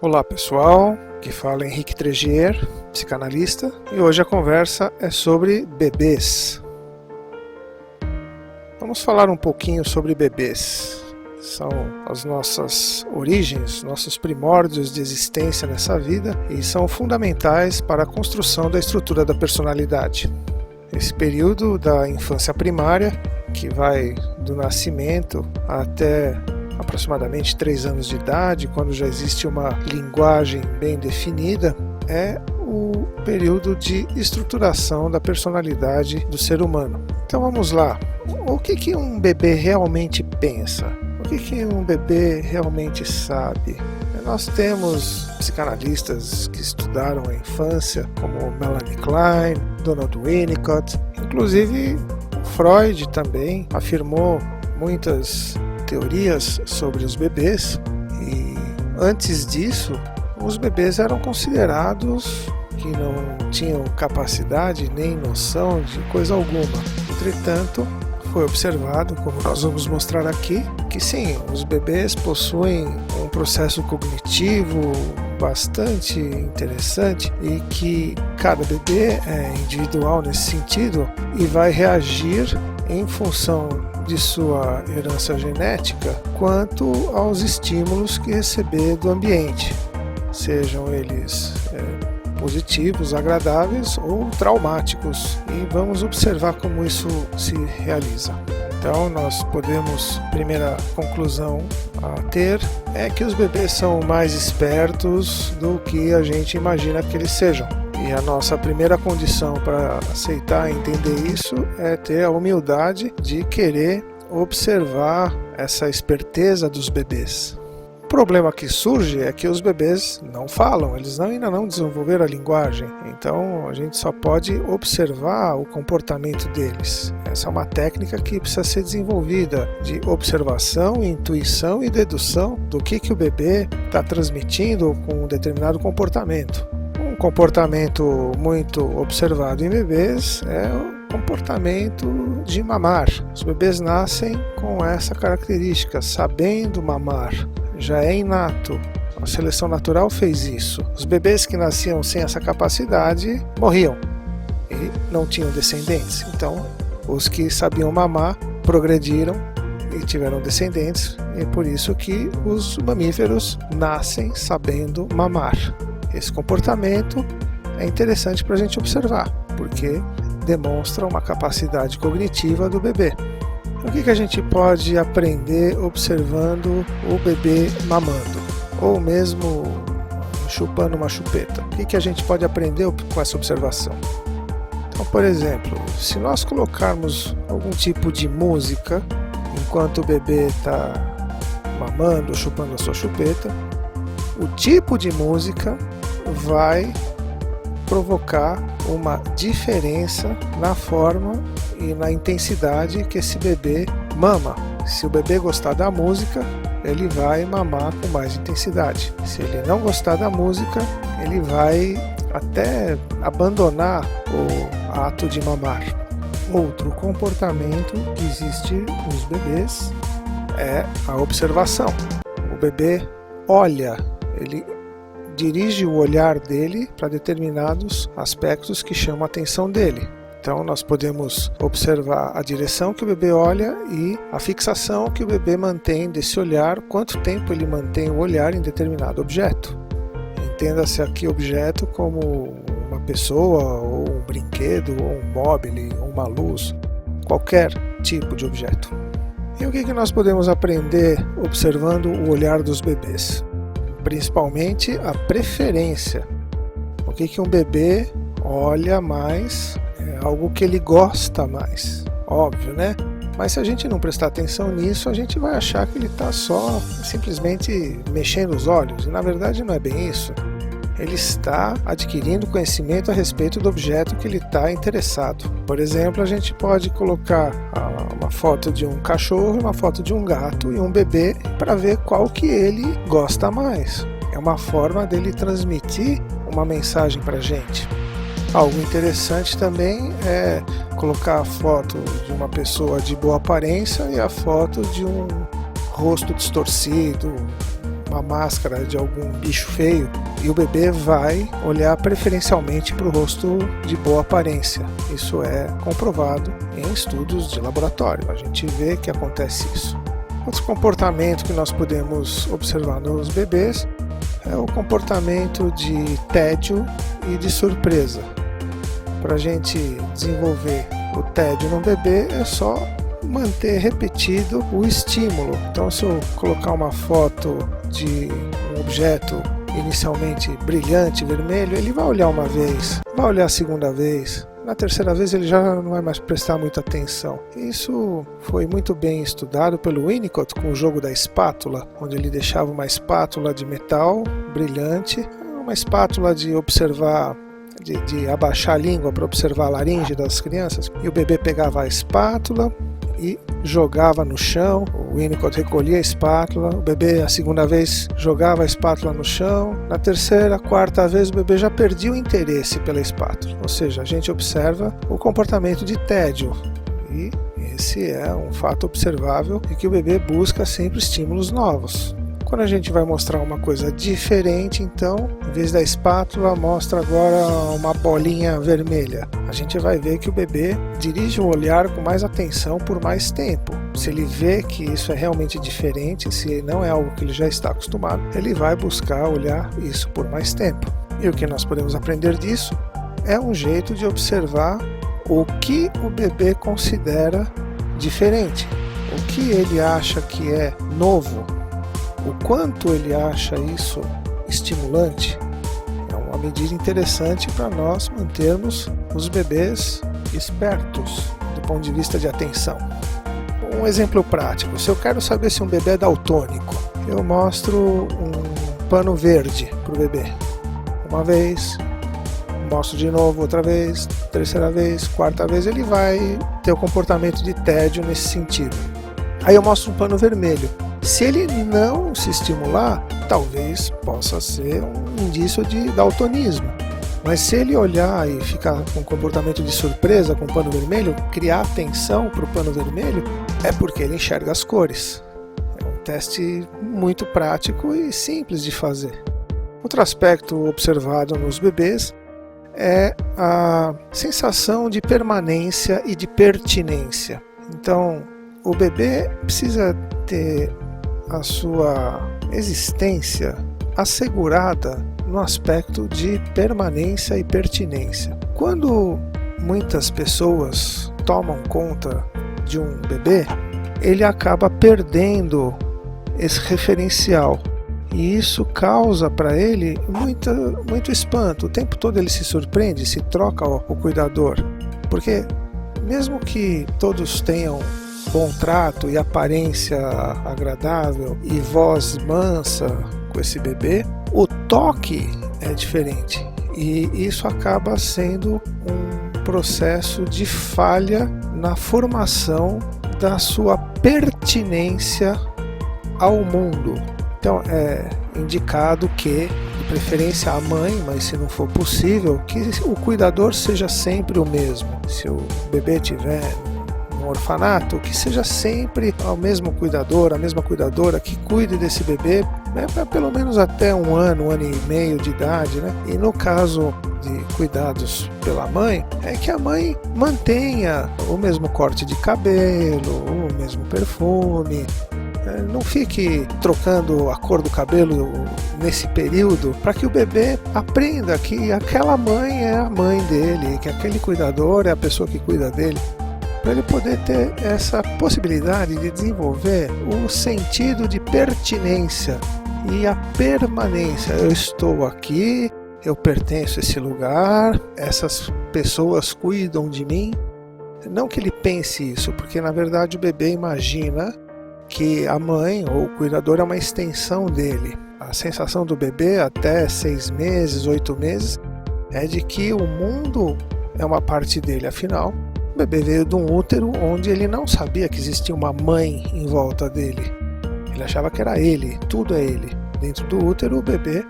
Olá pessoal, aqui fala Henrique Tregier, psicanalista, e hoje a conversa é sobre bebês. Vamos falar um pouquinho sobre bebês. São as nossas origens, nossos primórdios de existência nessa vida e são fundamentais para a construção da estrutura da personalidade. Esse período da infância primária, que vai do nascimento até aproximadamente 3 anos de idade, quando já existe uma linguagem bem definida, é o período de estruturação da personalidade do ser humano. Então vamos lá. O que um bebê realmente pensa? O que um bebê realmente sabe? Nós temos psicanalistas que estudaram a infância, como Melanie Klein, Donald Winnicott, inclusive Freud também afirmou muitas teorias sobre os bebês, e antes disso os bebês eram considerados que não tinham capacidade nem noção de coisa alguma. Entretanto, foi observado, como nós vamos mostrar aqui, que sim, os bebês possuem um processo cognitivo bastante interessante e que cada bebê é individual nesse sentido e vai reagir em função de sua herança genética quanto aos estímulos que receber do ambiente, sejam eles positivos, agradáveis ou traumáticos, e vamos observar como isso se realiza. Então nós podemos, primeira conclusão a ter é que os bebês são mais espertos do que a gente imagina que eles sejam. E a nossa primeira condição para aceitar e entender isso é ter a humildade de querer observar essa esperteza dos bebês. O problema que surge é que os bebês não falam, eles ainda não desenvolveram a linguagem, então a gente só pode observar o comportamento deles. Essa é uma técnica que precisa ser desenvolvida de observação, intuição e dedução do que o bebê está transmitindo com um determinado comportamento. Um comportamento muito observado em bebês é o comportamento de mamar. Os bebês nascem com essa característica, sabendo mamar. Já é inato. A seleção natural fez isso. Os bebês que nasciam sem essa capacidade morriam e não tinham descendentes. Então, os que sabiam mamar progrediram e tiveram descendentes, e é por isso que os mamíferos nascem sabendo mamar. Esse comportamento é interessante para a gente observar, porque demonstra uma capacidade cognitiva do bebê. O que a gente pode aprender observando o bebê mamando, ou mesmo chupando uma chupeta? O que a gente pode aprender com essa observação? Então, por exemplo, se nós colocarmos algum tipo de música enquanto o bebê está mamando ou chupando a sua chupeta, o tipo de música vai provocar uma diferença na forma e na intensidade que esse bebê mama. Se o bebê gostar da música, ele vai mamar com mais intensidade. Se ele não gostar da música, ele vai até abandonar o ato de mamar. Outro comportamento que existe nos bebês é a observação. O bebê olha, ele dirige o olhar dele para determinados aspectos que chamam a atenção dele. Então nós podemos observar a direção que o bebê olha e a fixação que o bebê mantém desse olhar, quanto tempo ele mantém o olhar em determinado objeto. Entenda-se aqui objeto como uma pessoa, ou um brinquedo, ou um mobile, ou uma luz, qualquer tipo de objeto. E o que nós podemos aprender observando o olhar dos bebês? Principalmente a preferência. O que um bebê olha mais, é algo que ele gosta mais. Óbvio, né? Mas se a gente não prestar atenção nisso, a gente vai achar que ele está só simplesmente mexendo os olhos. E na verdade não é bem isso. Ele está adquirindo conhecimento a respeito do objeto que ele está interessado. Por exemplo, a gente pode colocar uma foto de um cachorro, uma foto de um gato e um bebê para ver qual que ele gosta mais. É uma forma dele transmitir uma mensagem para a gente. Algo interessante também é colocar a foto de uma pessoa de boa aparência e a foto de um rosto distorcido, uma máscara de algum bicho feio, e o bebê vai olhar preferencialmente para o rosto de boa aparência. Isso é comprovado em estudos de laboratório, a gente vê que acontece isso. Outro comportamento que nós podemos observar nos bebês é o comportamento de tédio e de surpresa. Para a gente desenvolver o tédio no bebê é só manter repetido o estímulo. Então, se eu colocar uma foto de um objeto inicialmente brilhante, vermelho, ele vai olhar uma vez, vai olhar a segunda vez, na terceira vez ele já não vai mais prestar muita atenção. Isso foi muito bem estudado pelo Winnicott com o jogo da espátula, onde ele deixava uma espátula de metal brilhante, uma espátula de observar, de abaixar a língua para observar a laringe das crianças, e o bebê pegava a espátula e jogava no chão. O Winnicott recolhia a espátula, o bebê a segunda vez jogava a espátula no chão, na terceira, quarta vez o bebê já perdia o interesse pela espátula. Ou seja, a gente observa o comportamento de tédio, e esse é um fato observável e que o bebê busca sempre estímulos novos. Quando a gente vai mostrar uma coisa diferente, então, em vez da espátula, mostra agora uma bolinha vermelha. A gente vai ver que o bebê dirige o olhar com mais atenção por mais tempo. Se ele vê que isso é realmente diferente, se não é algo que ele já está acostumado, ele vai buscar olhar isso por mais tempo. E o que nós podemos aprender disso é um jeito de observar o que o bebê considera diferente, o que ele acha que é novo, o quanto ele acha isso estimulante. É uma medida interessante para nós mantermos os bebês espertos do ponto de vista de atenção. Um exemplo prático: se eu quero saber se um bebê é daltônico, eu mostro um pano verde para o bebê. Uma vez, mostro de novo outra vez, terceira vez, quarta vez, ele vai ter o comportamento de tédio nesse sentido. Aí eu mostro um pano vermelho. Se ele não se estimular, talvez possa ser um indício de daltonismo. Mas se ele olhar e ficar com um comportamento de surpresa com o pano vermelho, criar atenção para o pano vermelho, é porque ele enxerga as cores. É um teste muito prático e simples de fazer. Outro aspecto observado nos bebês é a sensação de permanência e de pertinência. Então, o bebê precisa ter a sua existência assegurada no aspecto de permanência e pertinência. Quando muitas pessoas tomam conta de um bebê, ele acaba perdendo esse referencial. E isso causa para ele muito espanto. O tempo todo ele se surpreende, se troca o cuidador. Porque mesmo que todos tenham bom trato e aparência agradável e voz mansa com esse bebê, o toque é diferente. E isso acaba sendo um processo de falha na formação da sua pertinência ao mundo. Então é indicado que, de preferência a mãe, mas se não for possível, que o cuidador seja sempre o mesmo. Se o bebê tiver um orfanato, que seja sempre o mesmo cuidador, a mesma cuidadora que cuide desse bebê, né, pelo menos até um ano e meio de idade, né? E no caso de cuidados pela mãe, é que a mãe mantenha o mesmo corte de cabelo, o mesmo perfume. Não fique trocando a cor do cabelo nesse período, para que o bebê aprenda que aquela mãe é a mãe dele, que aquele cuidador é a pessoa que cuida dele, para ele poder ter essa possibilidade de desenvolver o sentido de pertinência e a permanência. Eu estou aqui, eu pertenço a esse lugar, essas pessoas cuidam de mim. Não que ele pense isso, porque na verdade o bebê imagina que a mãe ou o cuidador é uma extensão dele. A sensação do bebê até 6 meses, 8 meses, é de que o mundo é uma parte dele. Afinal, o bebê veio de um útero onde ele não sabia que existia uma mãe em volta dele. Ele achava que era ele, tudo é ele. Dentro do útero, o bebê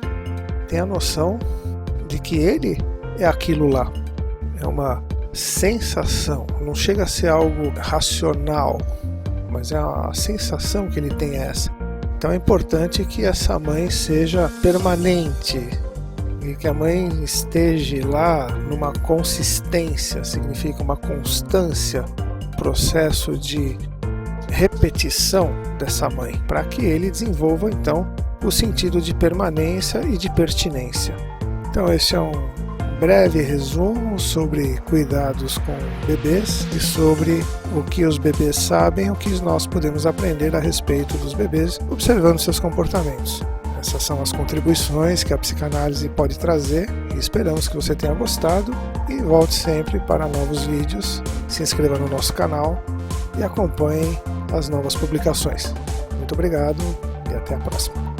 tem a noção de que ele é aquilo lá. É uma sensação, não chega a ser algo racional, mas é a sensação que ele tem essa. Então é importante que essa mãe seja permanente e que a mãe esteja lá numa consistência, significa uma constância, processo de repetição dessa mãe, para que ele desenvolva então o sentido de permanência e de pertinência. Então esse é um breve resumo sobre cuidados com bebês e sobre o que os bebês sabem, o que nós podemos aprender a respeito dos bebês observando seus comportamentos. Essas são as contribuições que a psicanálise pode trazer e esperamos que você tenha gostado e volte sempre para novos vídeos, se inscreva no nosso canal e acompanhe as novas publicações. Muito obrigado e até a próxima.